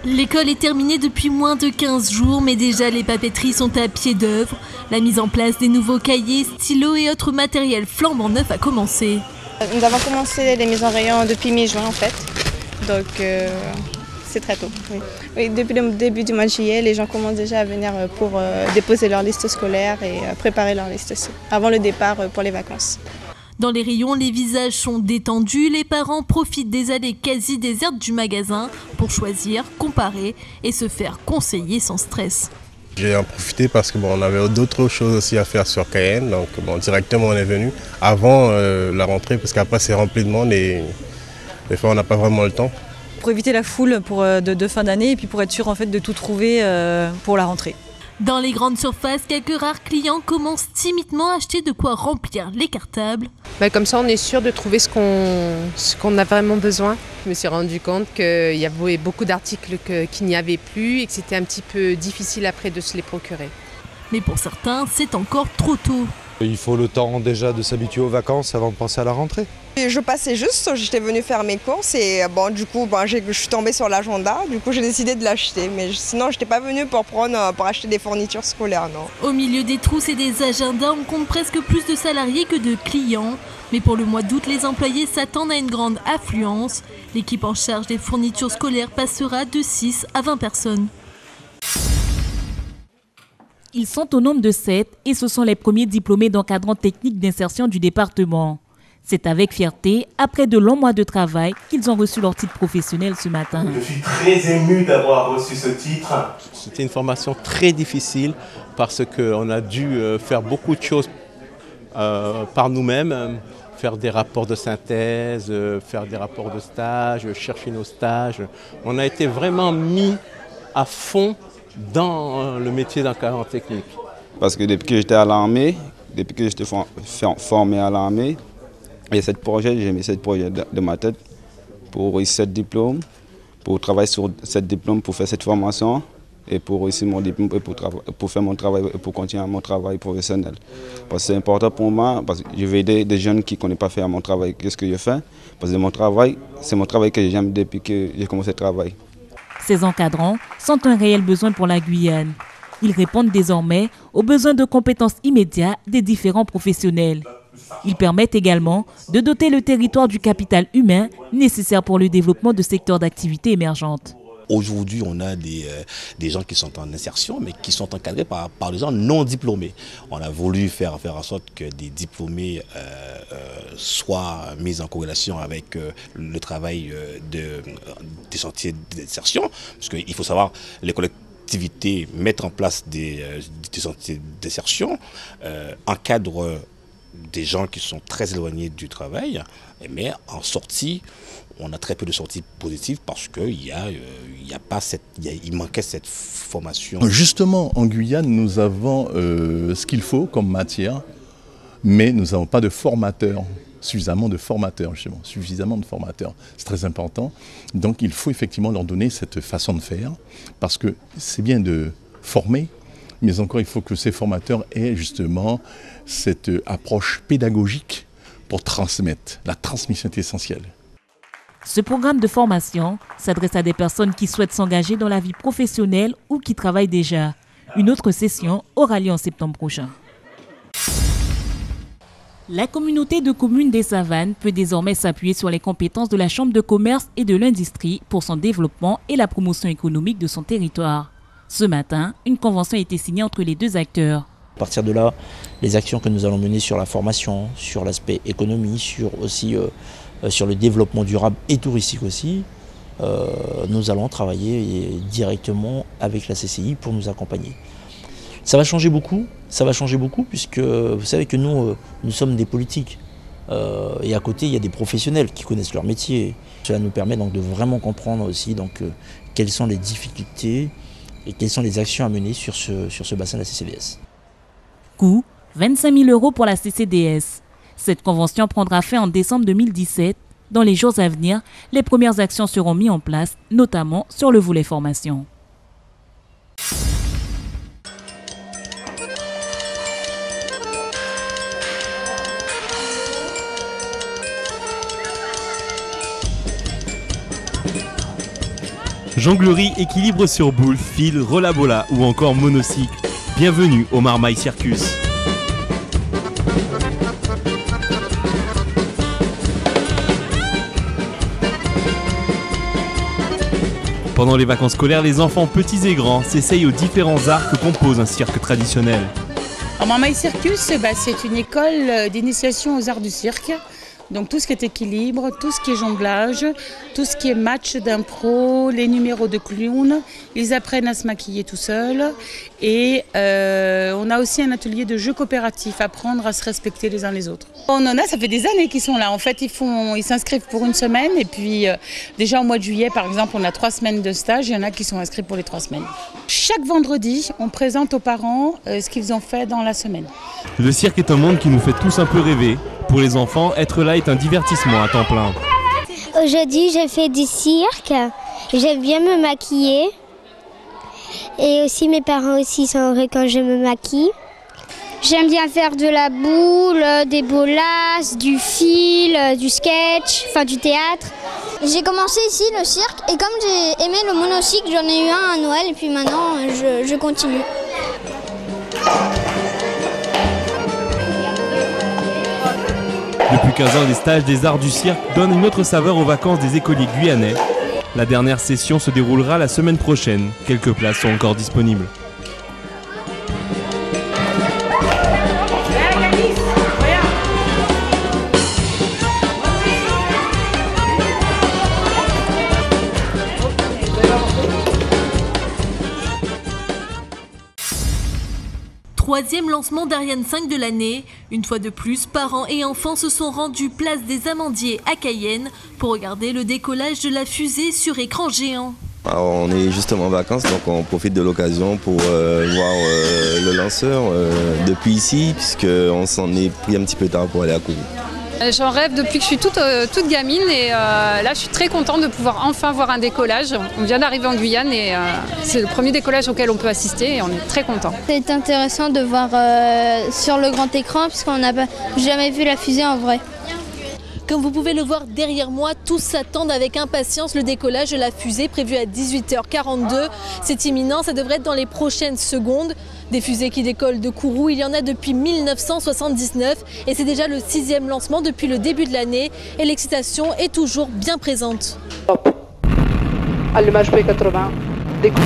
L'école est terminée depuis moins de 15 jours, mais déjà les papeteries sont à pied d'œuvre. La mise en place des nouveaux cahiers, stylos et autres matériels flambant neufs a commencé. Nous avons commencé les mises en rayon depuis mi-juin en fait, donc c'est très tôt. Oui, depuis le début du mois de juillet, les gens commencent déjà à venir pour déposer leur liste scolaire et préparer leur liste avant le départ pour les vacances. Dans les rayons, les visages sont détendus, les parents profitent des allées quasi désertes du magasin pour choisir, comparer et se faire conseiller sans stress. J'ai en profité parce que on avait d'autres choses aussi à faire sur Cayenne, donc directement on est venu avant la rentrée parce qu'après c'est rempli de monde et des fois on n'a pas vraiment le temps. Pour éviter la foule de fin d'année et puis pour être sûr en fait de tout trouver pour la rentrée. Dans les grandes surfaces, quelques rares clients commencent timidement à acheter de quoi remplir les cartables. Comme ça, on est sûr de trouver ce qu'on a vraiment besoin. Je me suis rendu compte qu'il y avait beaucoup d'articles qu'il n'y avait plus et que c'était un petit peu difficile après de se les procurer. Mais pour certains, c'est encore trop tôt. Il faut le temps déjà de s'habituer aux vacances avant de penser à la rentrée. Je passais juste, j'étais venue faire mes courses et du coup je suis tombée sur l'agenda, du coup j'ai décidé de l'acheter. Mais sinon je n'étais pas venue pour acheter des fournitures scolaires, non. Au milieu des trousses et des agendas, on compte presque plus de salariés que de clients. Mais pour le mois d'août, les employés s'attendent à une grande affluence. L'équipe en charge des fournitures scolaires passera de 6 à 20 personnes. Ils sont au nombre de 7 et ce sont les premiers diplômés d'encadrants techniques d'insertion du département. C'est avec fierté, après de longs mois de travail, qu'ils ont reçu leur titre professionnel ce matin. Je suis très ému d'avoir reçu ce titre. C'était une formation très difficile parce qu'on a dû faire beaucoup de choses par nous-mêmes, faire des rapports de synthèse, faire des rapports de stage, chercher nos stages. On a été vraiment mis à fond dans le métier d'encadrant technique. Parce que depuis que j'étais à l'armée, depuis que j'étais formé à l'armée, j'ai mis ce projet de ma tête pour réussir ce diplôme, pour travailler sur ce diplôme, pour faire cette formation et pour réussir mon diplôme et pour faire mon travail et pour continuer mon travail professionnel. Parce que c'est important pour moi, parce que je vais aider des jeunes qui ne connaissent pas faire mon travail. Qu'est-ce que je fais? Parce que c'est mon travail que j'aime depuis que j'ai commencé à travailler. Ces encadrants sont un réel besoin pour la Guyane. Ils répondent désormais aux besoins de compétences immédiats des différents professionnels. Ils permettent également de doter le territoire du capital humain nécessaire pour le développement de secteurs d'activité émergentes. Aujourd'hui, on a des gens qui sont en insertion, mais qui sont encadrés par des gens non diplômés. On a voulu faire en sorte que des diplômés soient mis en corrélation avec le travail des chantiers d'insertion. Parce qu'il faut savoir, les collectivités mettent en place des chantiers d'insertion, encadrent des gens qui sont très éloignés du travail, mais en sortie, on a très peu de sorties positives parce qu'il manquait cette formation. Justement, en Guyane, nous avons ce qu'il faut comme matière, mais nous n'avons pas de formateurs, suffisamment de formateurs. C'est très important. Donc il faut effectivement leur donner cette façon de faire, parce que c'est bien de former, mais encore il faut que ces formateurs aient justement cette approche pédagogique pour transmettre. La transmission est essentielle. Ce programme de formation s'adresse à des personnes qui souhaitent s'engager dans la vie professionnelle ou qui travaillent déjà. Une autre session aura lieu en septembre prochain. La communauté de communes des Savanes peut désormais s'appuyer sur les compétences de la Chambre de commerce et de l'industrie pour son développement et la promotion économique de son territoire. Ce matin, une convention a été signée entre les deux acteurs. À partir de là, les actions que nous allons mener sur la formation, sur l'aspect économie, sur le développement durable et touristique aussi, nous allons travailler directement avec la CCI pour nous accompagner. Ça va changer beaucoup puisque vous savez que nous sommes des politiques et à côté il y a des professionnels qui connaissent leur métier. Cela nous permet donc de vraiment comprendre aussi quelles sont les difficultés et quelles sont les actions à mener sur ce bassin de la CCDS. Coût 25 000 € pour la CCDS. Cette convention prendra fin en décembre 2017. Dans les jours à venir, les premières actions seront mises en place, notamment sur le volet formation. Jonglerie, équilibre sur boule, fil, rollabola ou encore monocycle. Bienvenue au Marmaille Circus. Pendant les vacances scolaires, les enfants petits et grands s'essayent aux différents arts que compose un cirque traditionnel. Alors, Marmaille Circus, c'est une école d'initiation aux arts du cirque. Donc tout ce qui est équilibre, tout ce qui est jonglage, tout ce qui est match d'impro, les numéros de clown, ils apprennent à se maquiller tout seuls. Et on a aussi un atelier de jeux coopératifs, apprendre à se respecter les uns les autres. On en a, ça fait des années qu'ils sont là. En fait, ils s'inscrivent pour une semaine. Et puis déjà au mois de juillet, par exemple, on a 3 semaines de stage. Il y en a qui sont inscrits pour les 3 semaines. Chaque vendredi, on présente aux parents ce qu'ils ont fait dans la semaine. Le cirque est un monde qui nous fait tous un peu rêver. Pour les enfants, être là est un divertissement à temps plein. Aujourd'hui, j'ai fait du cirque. J'aime bien me maquiller. Et aussi, mes parents aussi sont heureux quand je me maquille. J'aime bien faire de la boule, des bolas, du fil, du sketch, enfin du théâtre. J'ai commencé ici le cirque et comme j'ai aimé le monocycle, j'en ai eu un à Noël et puis maintenant je continue. Depuis 15 ans, les stages des arts du cirque donnent une autre saveur aux vacances des écoliers guyanais. La dernière session se déroulera la semaine prochaine. Quelques places sont encore disponibles. Troisième lancement d'Ariane 5 de l'année. Une fois de plus, parents et enfants se sont rendus place des Amandiers à Cayenne pour regarder le décollage de la fusée sur écran géant. Alors, on est justement en vacances, donc on profite de l'occasion pour voir le lanceur depuis ici, puisqu'on s'en est pris un petit peu tard pour aller à Kourou. J'en rêve depuis que je suis toute gamine et là je suis très contente de pouvoir enfin voir un décollage. On vient d'arriver en Guyane et c'est le premier décollage auquel on peut assister et on est très content. C'est intéressant de voir sur le grand écran puisqu'on n'a jamais vu la fusée en vrai. Comme vous pouvez le voir derrière moi, tous s'attendent avec impatience le décollage de la fusée prévu à 18h42. C'est imminent, ça devrait être dans les prochaines secondes. Des fusées qui décollent de Kourou, il y en a depuis 1979 et c'est déjà le 6e lancement depuis le début de l'année et l'excitation est toujours bien présente. Allumage P80, décolle.